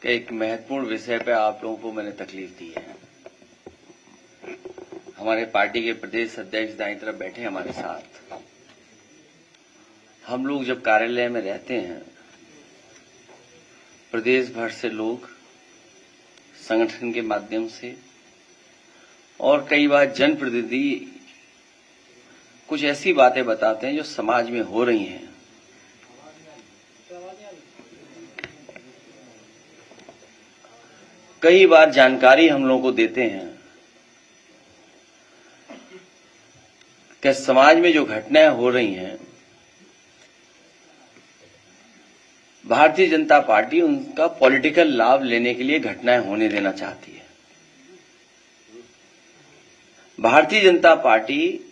कि एक महत्वपूर्ण विषय पे आप लोगों को मैंने तकलीफ दी है। हमारे पार्टी के प्रदेश अध्यक्ष दाईं तरफ बैठे हमारे साथ। हम लोग जब कार्यालय में रहते हैं, प्रदेश भर से लोग संगठन के माध्यम से और कई बार जनप्रतिनिधि कुछ ऐसी बातें बताते हैं जो समाज में हो रही हैं। कई बार जानकारी हम लोगों को देते हैं कि समाज में जो घटनाएं हो रही हैं, भारतीय जनता पार्टी उनका पॉलिटिकल लाभ लेने के लिए घटनाएं होने देना चाहती है। भारतीय जनता पार्टी,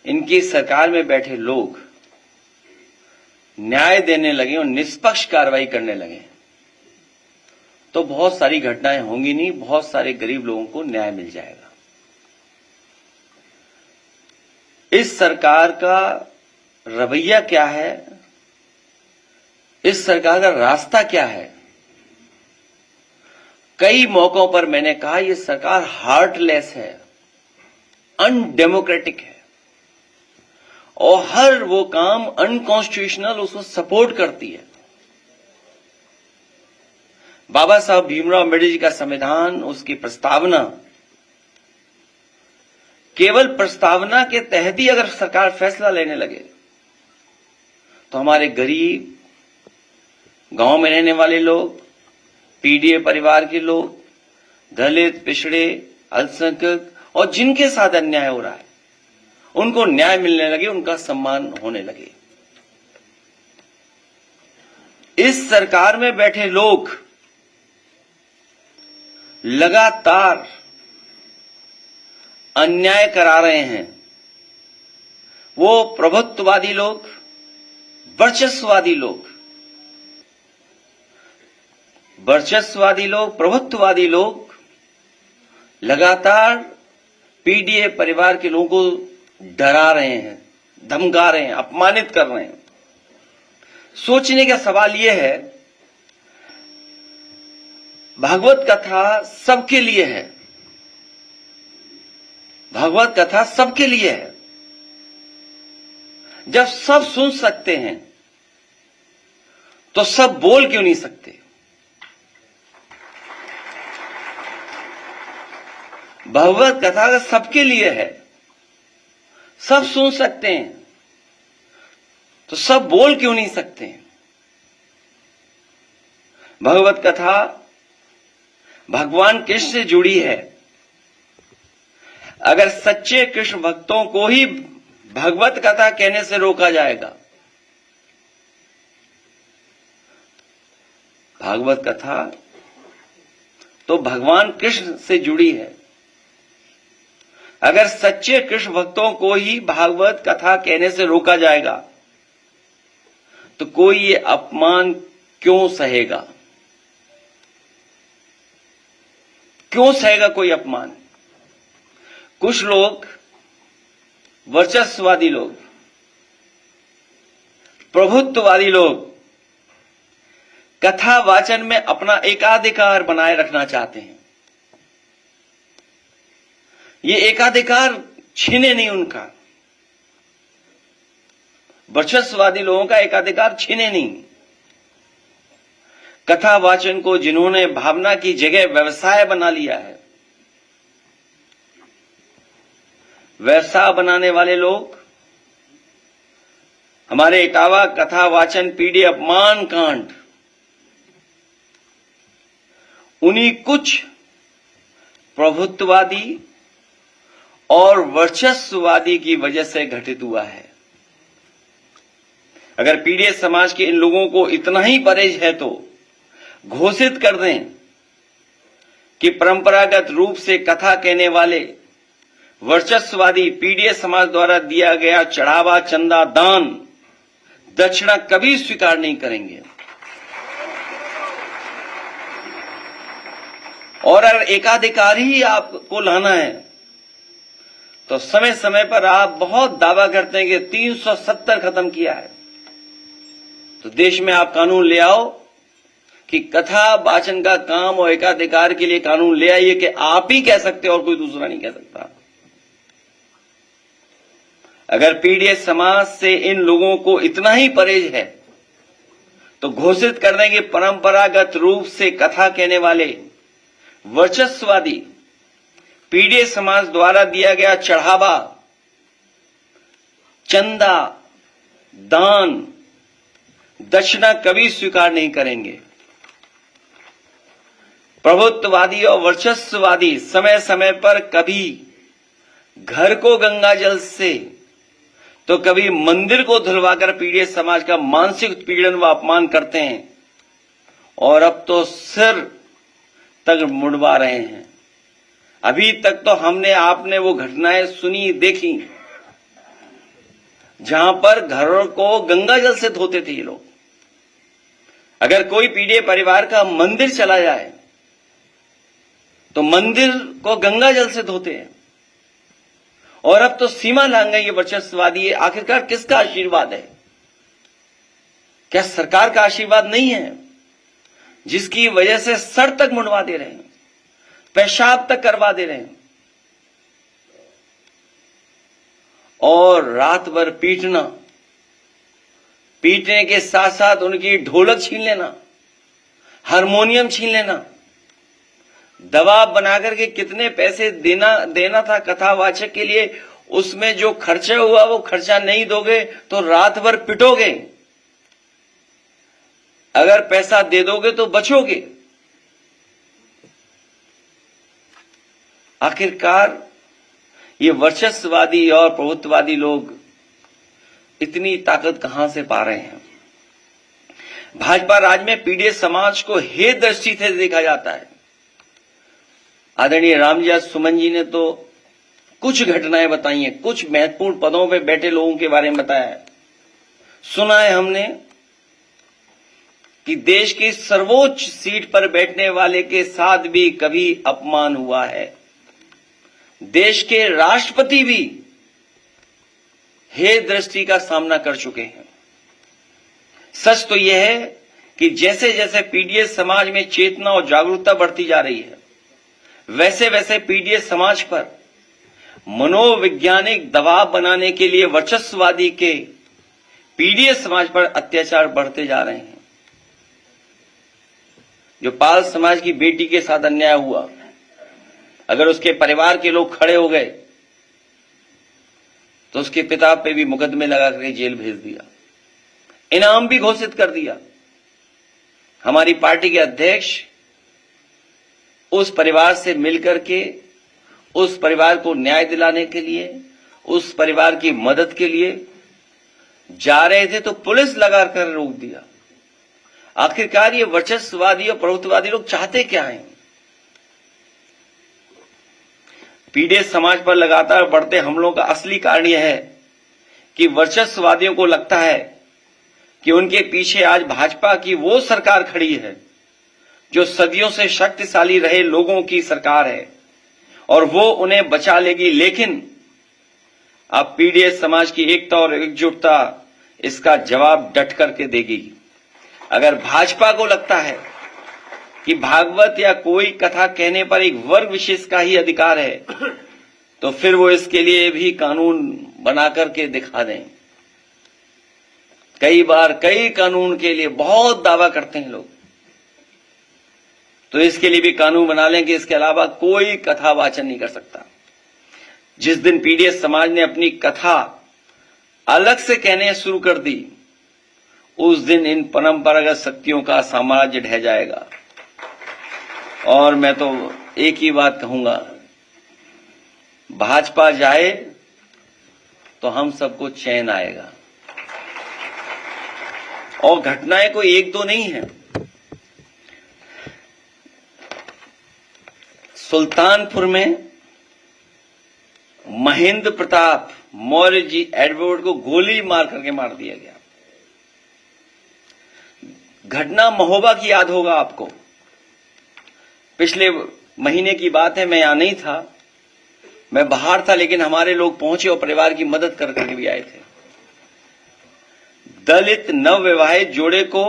इनकी सरकार में बैठे लोग न्याय देने लगे और निष्पक्ष कार्रवाई करने लगे तो बहुत सारी घटनाएं होंगी नहीं, बहुत सारे गरीब लोगों को न्याय मिल जाएगा। इस सरकार का रवैया क्या है, इस सरकार का रास्ता क्या है? कई मौकों पर मैंने कहा यह सरकार हार्टलेस है, अनडेमोक्रेटिक है और हर वो काम अनकॉन्स्टिट्यूशनल उसको सपोर्ट करती है। बाबा साहब भीमराव अम्बेडकर जी का संविधान, उसकी प्रस्तावना, केवल प्रस्तावना के तहत ही अगर सरकार फैसला लेने लगे तो हमारे गरीब, गांव में रहने वाले लोग, पीडीए परिवार के लोग, दलित, पिछड़े, अल्पसंख्यक और जिनके साथ अन्याय हो रहा है उनको न्याय मिलने लगे, उनका सम्मान होने लगे। इस सरकार में बैठे लोग लगातार अन्याय करा रहे हैं। वो प्रभुत्ववादी लोग, वर्चस्ववादी लोग, प्रभुत्ववादी लोग लगातार पीडीए परिवार के लोगों को डरा रहे हैं, धमका रहे हैं, अपमानित कर रहे हैं। सोचने का सवाल यह है, भागवत कथा सबके लिए है, भागवत कथा सबके लिए है। जब सब सुन सकते हैं तो सब बोल क्यों नहीं सकते? भागवत कथा सबके लिए है, सब सुन सकते हैं तो सब बोल क्यों नहीं सकते? भगवत कथा भगवान कृष्ण से जुड़ी है। अगर सच्चे कृष्ण भक्तों को ही भगवत कथा कहने से रोका जाएगा, भागवत कथा तो भगवान कृष्ण से जुड़ी है। अगर सच्चे कृष्ण भक्तों को ही भागवत कथा कहने से रोका जाएगा तो कोई ये अपमान क्यों सहेगा? क्यों सहेगा कोई अपमान? कुछ लोग, वर्चस्ववादी लोग, प्रभुत्ववादी लोग कथा वाचन में अपना एकाधिकार बनाए रखना चाहते हैं। ये एकाधिकार छीने नहीं उनका, वर्चस्ववादी लोगों का एकाधिकार छीने नहीं। कथा वाचन को जिन्होंने भावना की जगह व्यवसाय बना लिया है, व्यवसाय बनाने वाले लोग, हमारे इटावा कथा वाचन पीडी अपमान कांड उन्हीं कुछ प्रभुत्ववादी और वर्चस्ववादी की वजह से घटित हुआ है। अगर पीड़ित समाज के इन लोगों को इतना ही परहेज है तो घोषित कर दें कि परंपरागत रूप से कथा कहने वाले वर्चस्ववादी पीड़ित समाज द्वारा दिया गया चढ़ावा, चंदा, दान, दक्षिणा कभी स्वीकार नहीं करेंगे। और अगर एकाधिकार ही आपको लाना है तो समय समय पर आप बहुत दावा करते हैं कि 370 खत्म किया है, तो देश में आप कानून ले आओ कि कथा वाचन का काम और एकाधिकार के लिए कानून ले आइए कि आप ही कह सकते और कोई दूसरा नहीं कह सकता। अगर पीडीए समाज से इन लोगों को इतना ही परहेज है तो घोषित कर दें कि परंपरागत रूप से कथा कहने वाले वर्चस्ववादी पीडीए समाज द्वारा दिया गया चढ़ावा, चंदा, दान, दक्षिणा कभी स्वीकार नहीं करेंगे। प्रभुत्ववादी और वर्चस्ववादी समय समय पर कभी घर को गंगा जल से तो कभी मंदिर को धुलवाकर पीड़ित समाज का मानसिक उत्पीड़न व अपमान करते हैं और अब तो सिर तक मुड़वा रहे हैं। अभी तक तो हमने आपने वो घटनाएं सुनी देखी जहां पर घरों को गंगा जल से धोते थे ये लोग। अगर कोई पीड़ित परिवार का मंदिर चला जाए तो मंदिर को गंगा जल से धोते हैं और अब तो सीमा लांघ गई ये वर्चस्ववादी है। आखिरकार किसका आशीर्वाद है? क्या सरकार का आशीर्वाद नहीं है जिसकी वजह से सर तक मुंडवा दे रहे हैं, पेशाब तक करवा दे रहे हैं और रात भर पीटने के साथ साथ उनकी ढोलक छीन लेना, हारमोनियम छीन लेना, दबाव बनाकर के कितने पैसे देना था कथावाचक के लिए, उसमें जो खर्चा हुआ वो खर्चा नहीं दोगे तो रात भर पिटोगे, अगर पैसा दे दोगे तो बचोगे। आखिरकार ये वर्चस्ववादी और प्रभुत्ववादी लोग इतनी ताकत कहां से पा रहे हैं? भाजपा राज में पीड़ित समाज को हे दृष्टि से देखा जाता है। आदरणीय रामजी सुमन जी ने तो कुछ घटनाएं बताई हैं, कुछ महत्वपूर्ण पदों पे बैठे लोगों के बारे में बताया है। सुना है हमने कि देश की सर्वोच्च सीट पर बैठने वाले के साथ भी कभी अपमान हुआ है। देश के राष्ट्रपति भी हे दृष्टि का सामना कर चुके हैं। सच तो यह है कि जैसे जैसे पीडीए समाज में चेतना और जागरूकता बढ़ती जा रही है वैसे वैसे पीडीए समाज पर मनोवैज्ञानिक दबाव बनाने के लिए वर्चस्ववादी के पीडीए समाज पर अत्याचार बढ़ते जा रहे हैं। जो पाल समाज की बेटी के साथ अन्याय हुआ, अगर उसके परिवार के लोग खड़े हो गए तो उसके पिता पे भी मुकदमे लगा करके जेल भेज दिया, इनाम भी घोषित कर दिया। हमारी पार्टी के अध्यक्ष उस परिवार से मिलकर के उस परिवार को न्याय दिलाने के लिए, उस परिवार की मदद के लिए जा रहे थे तो पुलिस लगाकर रोक दिया। आखिरकार ये वर्चस्ववादी और प्रभुत्ववादी लोग चाहते क्या हैं? पीड़ित समाज पर लगातार बढ़ते हमलों का असली कारण यह है कि वर्चस्ववादियों को लगता है कि उनके पीछे आज भाजपा की वो सरकार खड़ी है जो सदियों से शक्तिशाली रहे लोगों की सरकार है और वो उन्हें बचा लेगी। लेकिन अब पीड़ित समाज की एकता और एकजुटता इसका जवाब डट करके देगी। अगर भाजपा को लगता है कि भागवत या कोई कथा कहने पर एक वर्ग विशेष का ही अधिकार है तो फिर वो इसके लिए भी कानून बना करके दिखा दें। कई बार कई कानून के लिए बहुत दावा करते हैं लोग, तो इसके लिए भी कानून बना लें कि इसके अलावा कोई कथा वाचन नहीं कर सकता। जिस दिन पीड़ित समाज ने अपनी कथा अलग से कहने शुरू कर दी उस दिन इन परंपरागत शक्तियों का साम्राज्य ढह जाएगा। और मैं तो एक ही बात कहूंगा, भाजपा जाए तो हम सबको चैन आएगा। और घटनाएं कोई एक दो नहीं है। सुल्तानपुर में महेंद्र प्रताप मौर्य जी एडवर्ड को गोली मार करके मार दिया गया। घटना महोबा की याद होगा आपको। पिछले महीने की बात है, मैं यहां नहीं था, मैं बाहर था, लेकिन हमारे लोग पहुंचे और परिवार की मदद कर करके भी आए थे। दलित नवविवाहित जोड़े को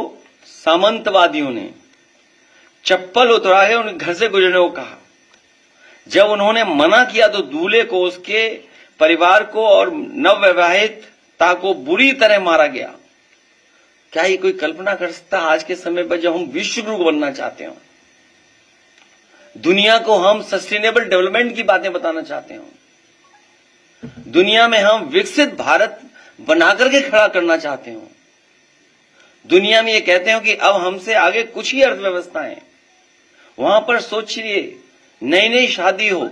सामंतवादियों ने चप्पल उतरा के उनके घर से गुजरने को कहा। जब उन्होंने मना किया तो दूल्हे को, उसके परिवार को और नवविवाहिता को बुरी तरह मारा गया। क्या ये कोई कल्पना कर सकता है आज के समय पर, जब हम विश्व गुरु बनना चाहते हो, दुनिया को हम सस्टेनेबल डेवलपमेंट की बातें बताना चाहते हो, दुनिया में हम विकसित भारत बनाकर के खड़ा करना चाहते हो, दुनिया में ये कहते हो कि अब हमसे आगे कुछ ही अर्थव्यवस्थाएं, वहां पर सोचिए नई नई शादी हो,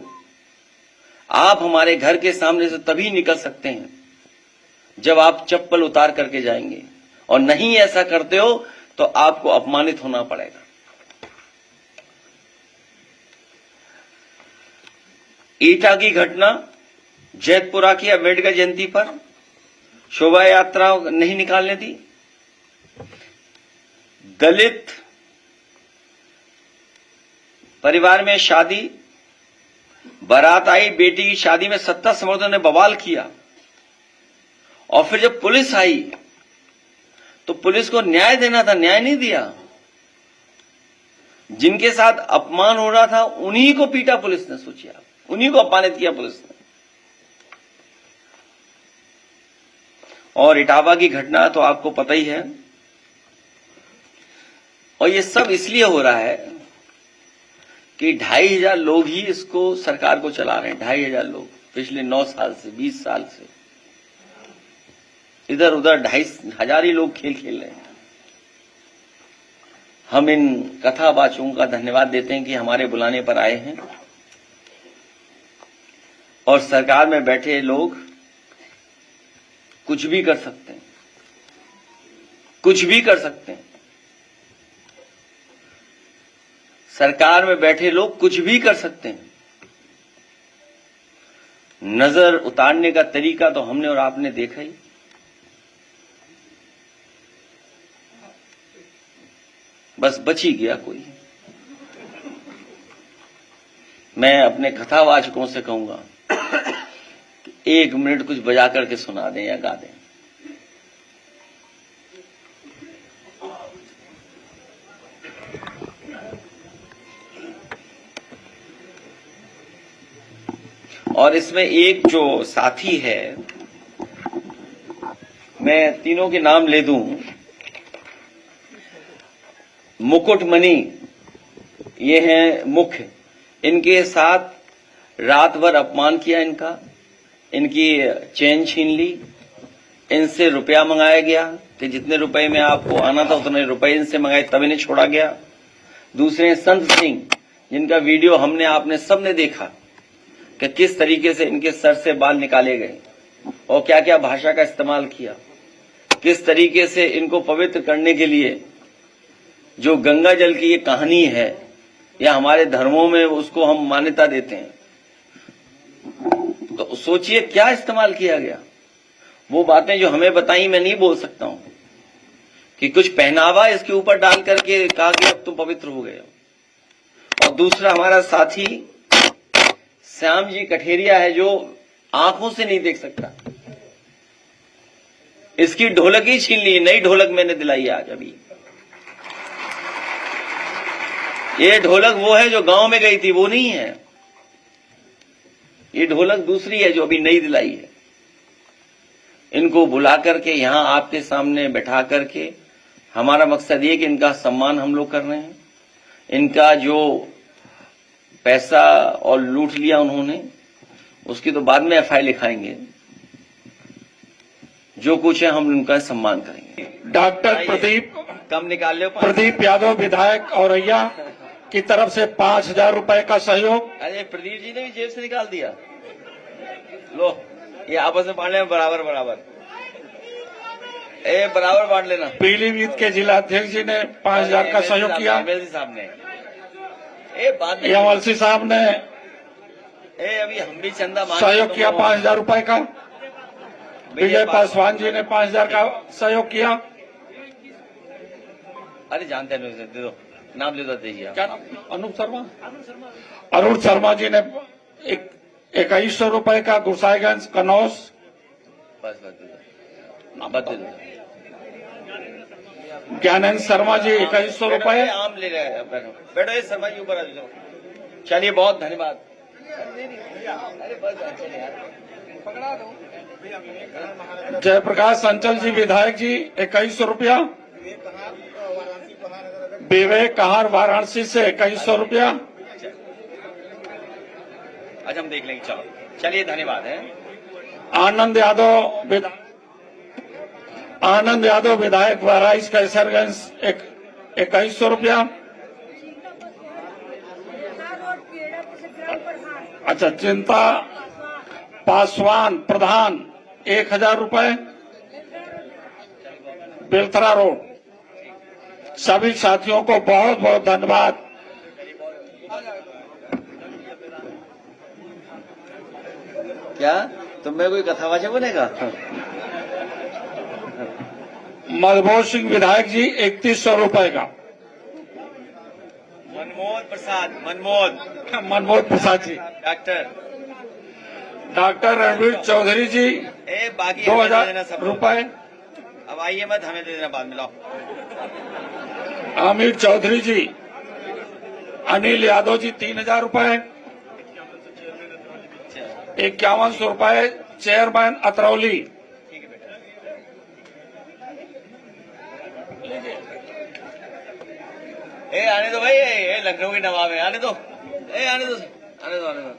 आप हमारे घर के सामने से तभी निकल सकते हैं जब आप चप्पल उतार करके जाएंगे, और नहीं ऐसा करते हो तो आपको अपमानित होना पड़ेगा। ईटा की घटना, जैतपुरा की अम्बेडकर जयंती पर शोभा यात्रा नहीं निकालने दी, दलित परिवार में शादी, बारात आई, बेटी की शादी में सत्ता समर्थकों ने बवाल किया, और फिर जब पुलिस आई तो पुलिस को न्याय देना था, न्याय नहीं दिया। जिनके साथ अपमान हो रहा था उन्हीं को पीटा पुलिस ने, सोचिए आप, उन्हीं को अपमानित किया पुलिस ने। और इटावा की घटना तो आपको पता ही है, और ये सब इसलिए हो रहा है कि 2500 लोग ही इसको, सरकार को चला रहे हैं। 2500 लोग पिछले 9 साल से, 20 साल से इधर उधर 2500 ही लोग खेल खेल रहे हैं। हम इन कथावाचकों का धन्यवाद देते हैं कि हमारे बुलाने पर आए हैं, और सरकार में बैठे लोग कुछ भी कर सकते हैं, कुछ भी कर सकते हैं। सरकार में बैठे लोग कुछ भी कर सकते हैं। नजर उतारने का तरीका तो हमने और आपने देखा ही। बस बच ही गया कोई। मैं अपने कथावाचकों से कहूंगा कि 1 मिनट कुछ बजा करके सुना दें या गा दें। और इसमें एक जो साथी है, मैं तीनों के नाम ले दूं। मुकुटमणि, ये हैं मुख्य, इनके साथ रात भर अपमान किया इनका, इनकी चेन छीन ली, इनसे रुपया मंगाया गया कि जितने रुपए में आपको आना था उतने रुपए इनसे मंगाए, तब इन्हें छोड़ा गया। दूसरे संत सिंह, जिनका वीडियो हमने आपने सबने देखा कि किस तरीके से इनके सर से बाल निकाले गए और क्या क्या भाषा का इस्तेमाल किया, किस तरीके से इनको पवित्र करने के लिए जो गंगा जल की ये कहानी है, या हमारे धर्मों में उसको हम मान्यता देते हैं, तो सोचिए क्या इस्तेमाल किया गया। वो बातें जो हमें बताई मैं नहीं बोल सकता हूं, कि कुछ पहनावा इसके ऊपर डाल करके कहा कि अब तुम पवित्र हो गए हो। और दूसरा हमारा साथी श्याम जी कठेरिया है, जो आंखों से नहीं देख सकता, इसकी ढोलक ही छीन ली। नई ढोलक मैंने दिलाई आज अभी। ये ढोलक वो है जो गांव में गई थी, वो नहीं है। ये ढोलक दूसरी है जो अभी नई दिलाई है। इनको बुला करके यहां आपके सामने बैठा करके हमारा मकसद ये कि इनका सम्मान हम लोग कर रहे हैं। इनका जो पैसा और लूट लिया उन्होंने, उसकी तो बाद में एफआईआर लिखाएंगे। जो कुछ है हम उनका सम्मान करेंगे। डॉक्टर प्रदीप कम निकाल लो। प्रदीप यादव विधायक औरैया की तरफ से 5000 रुपए का सहयोग। अरे प्रदीप जी ने भी जेब से निकाल दिया। लो, ये आपस में बांट लेना बराबर बराबर। बराबर बांट लेना। पीलीभीत के जिला अध्यक्ष जी ने 5000 का सहयोग किया। एमएलसी साहब ने, एमएलसी साहब ने अभी हम भी चंदा सहयोग किया 5000 रुपए का। विजय पासवान जी ने 5000 का सहयोग किया। अरे जानते हैं, दे दो, नाम ले दो, दीजिए। क्या नाम? अनूप शर्मा। अरुण शर्मा जी ने 2100 रुपए का। गुसाईगंज कनौज। बस दे दो, बस दे दो। ज्ञानेन्द्र शर्मा जी 2100 रुपए। आम ले रहे हैं, बैठो बैठो, ये शर्मा जी ऊपर आ जाओ। चलिए, बहुत धन्यवाद। अरे बस चलिए यार, पकड़ा दो। जयप्रकाश अंचल जी विधायक जी 2100 रुपया। विवेक कहार वाराणसी से 2100 रुपया। अच्छा, हम देख लेंगे, चलो चलिए, धन्यवाद है। आनंद यादव विधायक बहराइच कैसरगंज 2100 रुपया। अच्छा, चिंता पासवान प्रधान 1000 रुपए, बेलथरा रोड। सभी साथियों को बहुत बहुत धन्यवाद। क्या तुम्हें कोई कथावाचक बनेगा? मधुबोध सिंह विधायक जी 3100 रुपए का। मनमोहन प्रसाद जी। डॉक्टर रणवीर चौधरी जी बाकी 2000 रुपए। अब आइए, मत हमें दे देना बाद में, लाओ। आमिर चौधरी जी। अनिल यादव जी 3000 रुपए। 5100 रुपए चेयरमैन अतरौली। ठीक है बेटा। आने दो भाई, ये लखनऊ के नवाब है, आने दो। आने दो, आने दो, आने दो।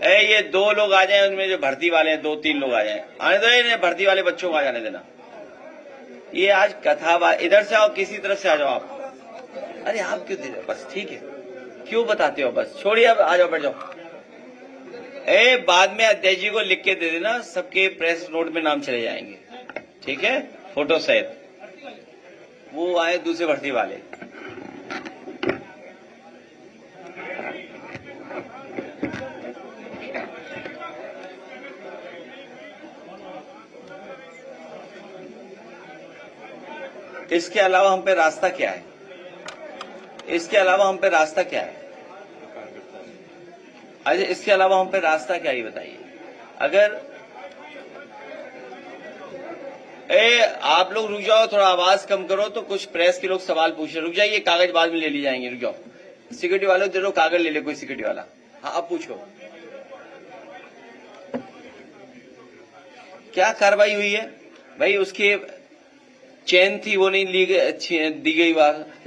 ये 2 लोग आ जाएं, उनमें जो भर्ती वाले हैं 2-3 लोग आ जाएं, आने दो। इन्हें भर्ती वाले बच्चों को आ जाने देना। ये आज कथा, इधर से आओ, किसी तरफ से आ जाओ आप। अरे आप क्यों दे रहे हो? बस ठीक है, क्यों बताते हो? बस छोड़िए, अब आ जाओ, बैठ जाओ। बाद में अध्यक्ष जी को लिख के दे देना, सबके प्रेस नोट में नाम चले जाएंगे, ठीक है, फोटो सहित। वो आए दूसरे भर्ती वाले। इसके अलावा हम पे रास्ता क्या है? इसके अलावा हम पे रास्ता क्या है? अरे इसके अलावा हम पे रास्ता क्या, ये बताइए। अगर आप लोग रुक जाओ, थोड़ा आवाज कम करो, तो कुछ प्रेस के लोग सवाल पूछ रहे। रुक जाइए, कागज बाद में ले ली जाएंगे, रुक जाओ। सिक्योरिटी वालों दे दो, कागज ले ले कोई सिक्योरिटी वाला। हाँ, अब पूछो क्या कार्रवाई हुई है भाई? उसके चैन थी, वो नहीं दी गई।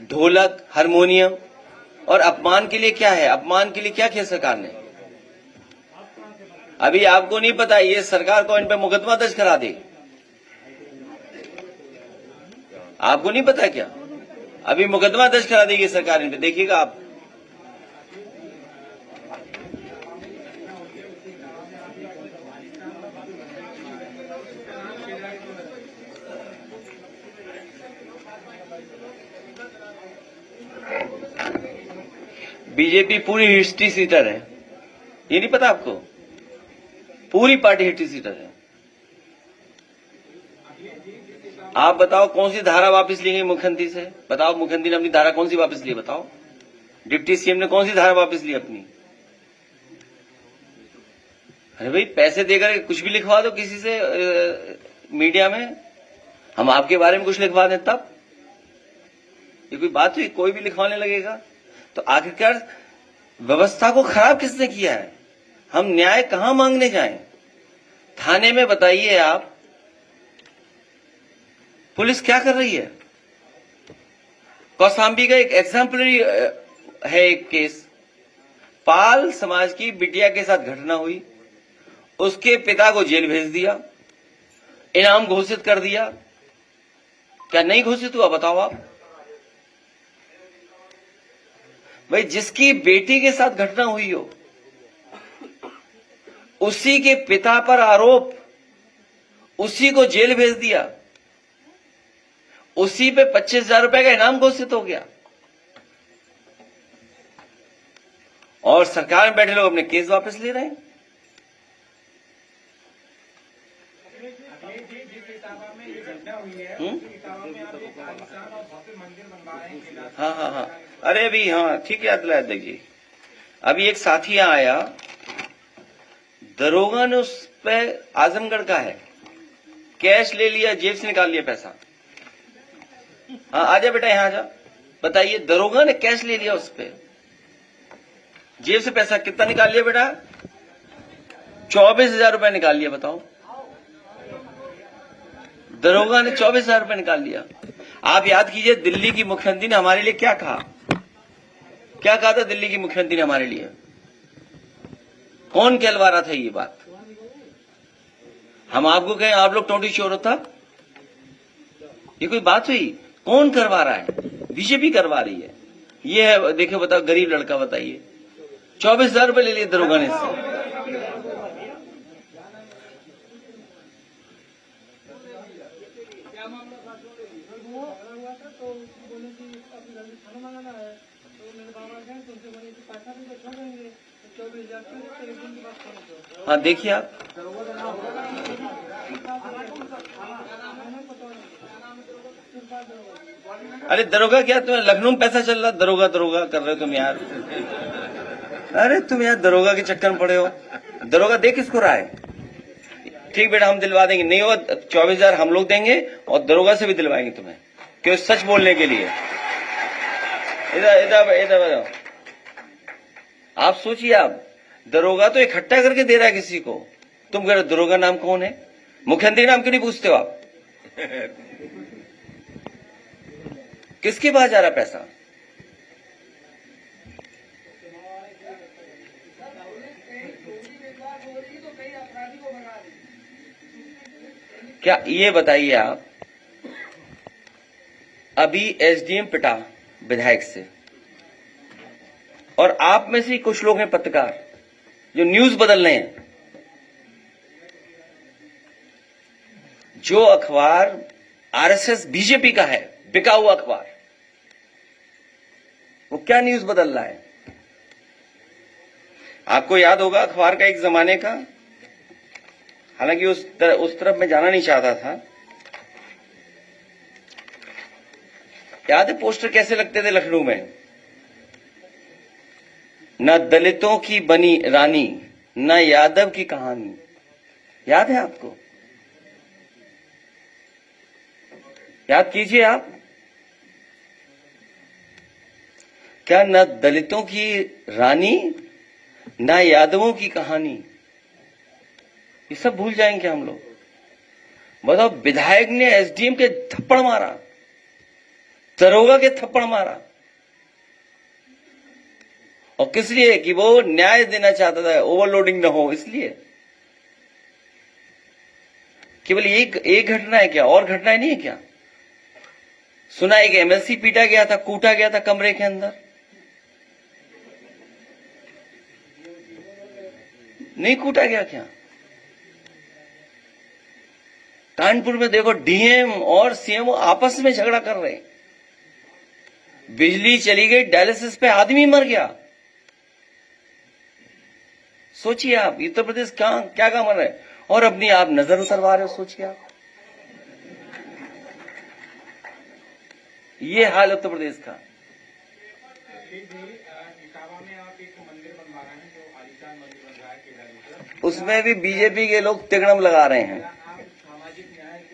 ढोलक, हारमोनियम, और अपमान के लिए क्या है? अपमान के लिए क्या किया सरकार ने? अभी आपको नहीं पता, ये सरकार को इन पे मुकदमा दर्ज करा दे। आपको नहीं पता क्या? अभी मुकदमा दर्ज करा देगी सरकार इन पे, देखिएगा आप। बीजेपी पूरी हिस्ट्री सीटर है, ये नहीं पता आपको? पूरी पार्टी हिस्ट्री सीटर है। आप बताओ कौन सी धारा वापस ली गई मुख्यमंत्री से? बताओ, मुख्यमंत्री ने अपनी धारा कौन सी वापस ली? बताओ। डिप्टी सीएम ने कौन सी धारा वापस ली अपनी? अरे भाई, पैसे देकर कुछ भी लिखवा दो किसी से मीडिया में, हम आपके बारे में कुछ लिखवा दें तब? ये कोई बात हुई? कोई भी लिखवाने लगेगा तो आखिरकार व्यवस्था को खराब किसने किया है? हम न्याय कहां मांगने जाएं? थाने में बताइए आप, पुलिस क्या कर रही है? कौशाम्बी का एक एग्जाम्पलरी है एक केस। पाल समाज की बिटिया के साथ घटना हुई, उसके पिता को जेल भेज दिया, इनाम घोषित कर दिया। क्या नहीं घोषित हुआ? बताओ आप भाई। जिसकी बेटी के साथ घटना हुई हो, उसी के पिता पर आरोप, उसी को जेल भेज दिया, उसी पे 25,000 रुपए का इनाम घोषित हो गया, और सरकार में बैठे लोग अपने केस वापस ले रहे हैं। हाँ हाँ हाँ, अरे भी हाँ, ठीक है, याद दिलाया अध्यक्ष जी। अभी एक साथी यहाँ आया, दरोगा ने उस पे, आजमगढ़ का है, कैश ले लिया, जेब से निकाल लिया पैसा। हाँ आजा बेटा यहाँ आजा, बताइए, दरोगा ने कैश ले लिया उस पे, जेब से पैसा कितना निकाल लिया बेटा? 24,000 रुपए निकाल लिया, बताओ। दरोगा ने 24,000 रुपए निकाल लिया। आप याद कीजिए दिल्ली की मुख्यमंत्री ने हमारे लिए क्या कहा, क्या कहा था दिल्ली की मुख्यमंत्री ने हमारे लिए? कौन कहलवा रहा था ये बात? हम आपको कहें आप लोग टोंटी चोर हो, तब ये कोई बात हुई? कौन करवा रहा है? बीजेपी करवा रही है। ये है, देखो बताओ, गरीब लड़का, बताइए 24,000 रुपए ले लिए दरोगा ने इससे। हाँ देखिए आप, अरे दरोगा क्या, तुम्हें लखनऊ में पैसा चल रहा, दरोगा दरोगा कर रहे हो तुम यार। अरे तुम यार दरोगा के चक्कर में पड़े हो। दरोगा दे किसको रहा है? ठीक बेटा हम दिलवा देंगे, नहीं होगा 24,000 हम लोग देंगे और दरोगा से भी दिलवाएंगे तुम्हें, क्यों? सच बोलने के लिए। इधर इधर इधर, आप सोचिए, आप दरोगा तो इकट्ठा करके दे रहा है किसी को, तुम कह रहे दरोगा नाम कौन है? मुख्यमंत्री नाम क्यों नहीं पूछते हो आप? किसके पास जा रहा पैसा? क्या ये बताइए आप, अभी एसडीएम पिटा विधायक से, और आप में से कुछ लोग हैं पत्रकार जो न्यूज बदल रहे हैं। जो अखबार आरएसएस बीजेपी का है, बिका हुआ अखबार, वो क्या न्यूज बदल रहा है? आपको याद होगा अखबार का एक जमाने का, हालांकि उस तरफ मैं जाना नहीं चाहता था। याद है पोस्टर कैसे लगते थे लखनऊ में? न दलितों की बनी रानी, न यादव की कहानी। याद है आपको? याद कीजिए आप। क्या न दलितों की रानी, न यादवों की कहानी? ये सब भूल जाएंगे हम लोग? बताओ, विधायक ने एसडीएम के थप्पड़ मारा, दरोगा के थप्पड़ मारा, और किस लिए? कि वो न्याय देना चाहता था, ओवरलोडिंग न हो इसलिए। केवल एक घटना है क्या? और घटनाएं नहीं है क्या? सुना एक एमएलसी पीटा गया था, कूटा गया था कमरे के अंदर, नहीं कूटा गया क्या? कानपुर में देखो, डीएम और सीएम आपस में झगड़ा कर रहे हैं, बिजली चली गई, डायलिसिस पे आदमी मर गया। सोचिए आप, उत्तर प्रदेश क्या काम कर रहे हैं, और अपनी आप नजर उतरवा रहे हो। सोचिए आप, ये हाल उत्तर प्रदेश का। उसमें भी बीजेपी के लोग तिगड़म लगा रहे हैं।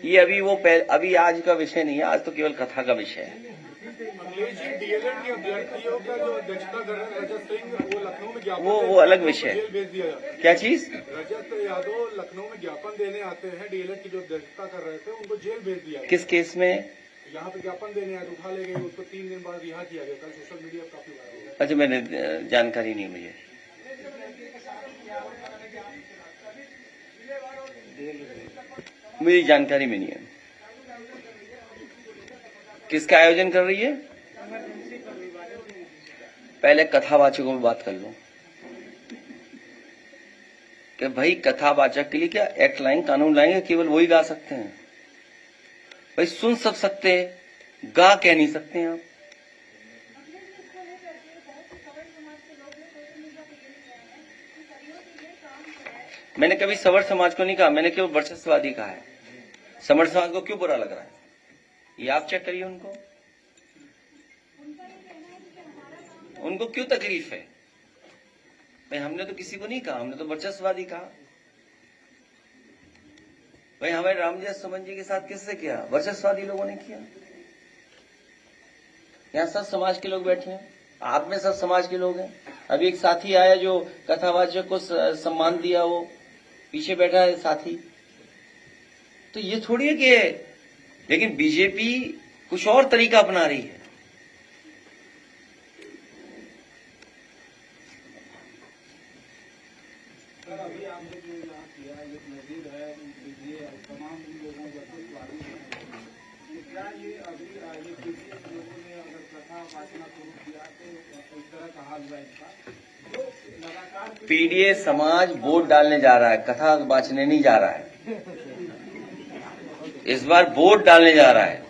ये अभी आज का विषय नहीं है, आज तो केवल कथा का विषय है। डीएलएड के अभ्यर्थियों का जो अध्यक्षता कर रहे हैं रजत सिंह, वो लखनऊ में ज्ञापन, वो अलग विषय है। भेज दिया। क्या चीज? रजत यादव लखनऊ में ज्ञापन देने आते हैं, डीएलएड की जो अध्यक्षता कर रहे थे उनको जेल भेज दिया। किस केस में? यहाँ पे ज्ञापन देने आए, उठा ले गए, उसको 3 दिन बाद रिहा किया गया। कल सोशल मीडिया पर काफी वायरल हुआ। अच्छा, मैंने जानकारी नहीं मुझे। मेरी जानकारी में नहीं है। किसका आयोजन कर रही है? पहले कथावाचकों में बात कर लो कि भाई कथावाचक के लिए क्या एक्ट लाएंगे, कानून लाएंगे? केवल वही गा सकते हैं भाई, सुन सब सकते हैं, गा कह नहीं सकते हैं आप। मैंने कभी सवर समाज को नहीं कहा, मैंने केवल वर्चस्ववादी कहा है। सवर समाज को क्यों बुरा लग रहा है, ये आप चेक करिए। उनको क्यों तकलीफ है? भाई हमने तो किसी को नहीं कहा, हमने तो वर्चस्ववादी कहा। भाई हमारे रामजय सुमन जी के साथ किससे किया? वर्चस्ववादी लोगों ने किया। यहाँ सब समाज के लोग बैठे हैं, आप में सब समाज के लोग हैं। अभी एक साथी आया जो कथावाचक को सम्मान दिया, वो पीछे बैठा है साथी। तो ये थोड़ी है कि, लेकिन बीजेपी कुछ और तरीका अपना रही है। सर अभी आपने जो यहाँ किया ये नजीर है, ये तमाम लोगों को क्या ये अभी ये किसी लोगों ने अगर कथा वाचना शुरू किया तो इस तरह का हाल हुआ इसका जो लगातार पीडीए समाज वोट डालने जा रहा है, कथा वाचने नहीं जा रहा है। इस बार वोट डालने जा रहा है,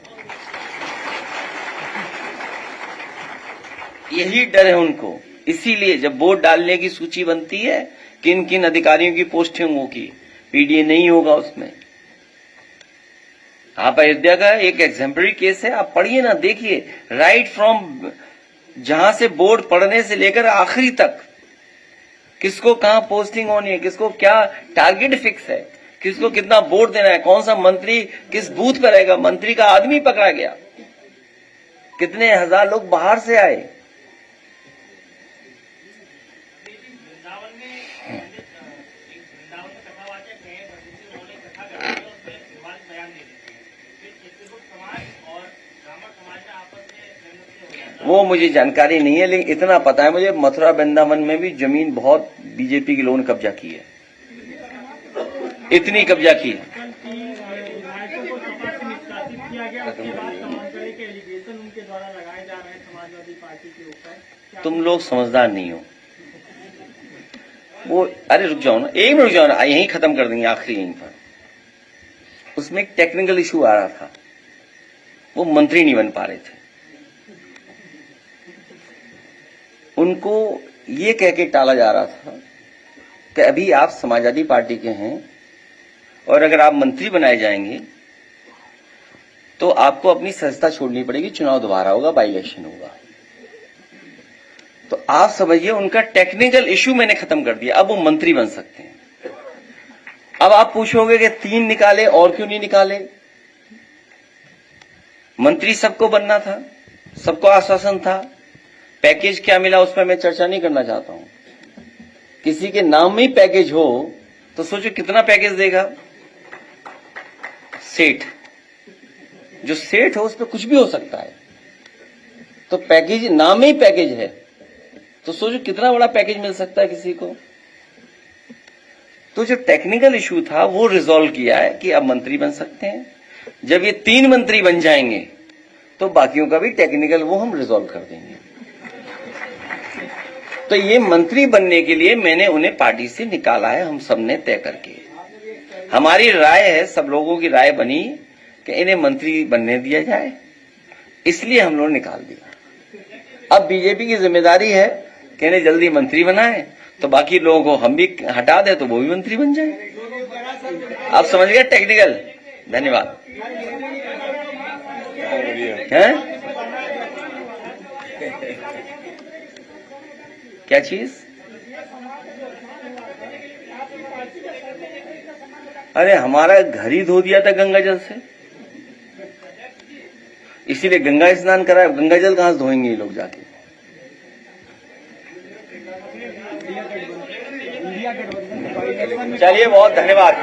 यही डर है उनको। इसीलिए जब वोट डालने की सूची बनती है, किन किन अधिकारियों की पोस्टिंग होगी, पीडीए नहीं होगा उसमें। आप अयोध्या का एक एग्जाम्पलरी केस है, आप पढ़िए ना, देखिए। राइट फ्रॉम जहां से बोर्ड पढ़ने से लेकर आखिरी तक किसको कहां पोस्टिंग होनी है, किसको क्या टारगेट फिक्स है, किसको कितना वोट देना है, कौन सा मंत्री किस बूथ पर रहेगा। मंत्री का आदमी पकड़ा गया, कितने हजार लोग बाहर से आए। वो मुझे जानकारी नहीं है, लेकिन इतना पता है मुझे, मथुरा वृंदावन में भी जमीन बहुत बीजेपी के लोगों ने कब्जा की है, इतनी कब्जा की है। तुम लोग समझदार नहीं हो। वो अरे रुक जाओ ना, एक मिनट रुक जाओ ना, यहीं खत्म कर देंगे आखिरी यहीं पर। उसमें एक टेक्निकल इशू आ रहा था, वो मंत्री नहीं बन पा रहे थे। उनको ये कह के टाला जा रहा था कि अभी आप समाजवादी पार्टी के हैं और अगर आप मंत्री बनाए जाएंगे तो आपको अपनी सदस्यता छोड़नी पड़ेगी, चुनाव दोबारा होगा, बाई इलेक्शन होगा। तो आप समझिए उनका टेक्निकल इशू मैंने खत्म कर दिया, अब वो मंत्री बन सकते हैं। अब आप पूछोगे कि 3 निकाले और क्यों नहीं निकाले? मंत्री सबको बनना था, सबको आश्वासन था। पैकेज क्या मिला उस पर मैं चर्चा नहीं करना चाहता हूं। किसी के नाम में ही पैकेज हो तो सोचो कितना पैकेज देगा। सेठ, जो सेठ हो उस पर कुछ भी हो सकता है, तो पैकेज नाम में ही पैकेज है तो सोचो कितना बड़ा पैकेज मिल सकता है किसी को। तो जो टेक्निकल इशू था वो रिजॉल्व किया है कि अब मंत्री बन सकते हैं। जब ये 3 मंत्री बन जाएंगे तो बाकियों का भी टेक्निकल वो हम रिजॉल्व कर देंगे। तो ये मंत्री बनने के लिए मैंने उन्हें पार्टी से निकाला है, हम सबने तय करके। हमारी राय है, सब लोगों की राय बनी कि इन्हें मंत्री बनने दिया जाए, इसलिए हम लोगों ने निकाल दिया। अब बीजेपी की जिम्मेदारी है कि इन्हें जल्दी मंत्री बनाए, तो बाकी लोगों को हम भी हटा दे तो वो भी मंत्री बन जाए। आप समझ गए टेक्निकल। धन्यवाद। हैं? क्या चीज? अरे हमारा घर ही धो दिया था गंगा जल से, इसीलिए गंगा स्नान कराया। गंगा जल कहां से धोएंगे ये लोग जाके? चलिए, बहुत धन्यवाद।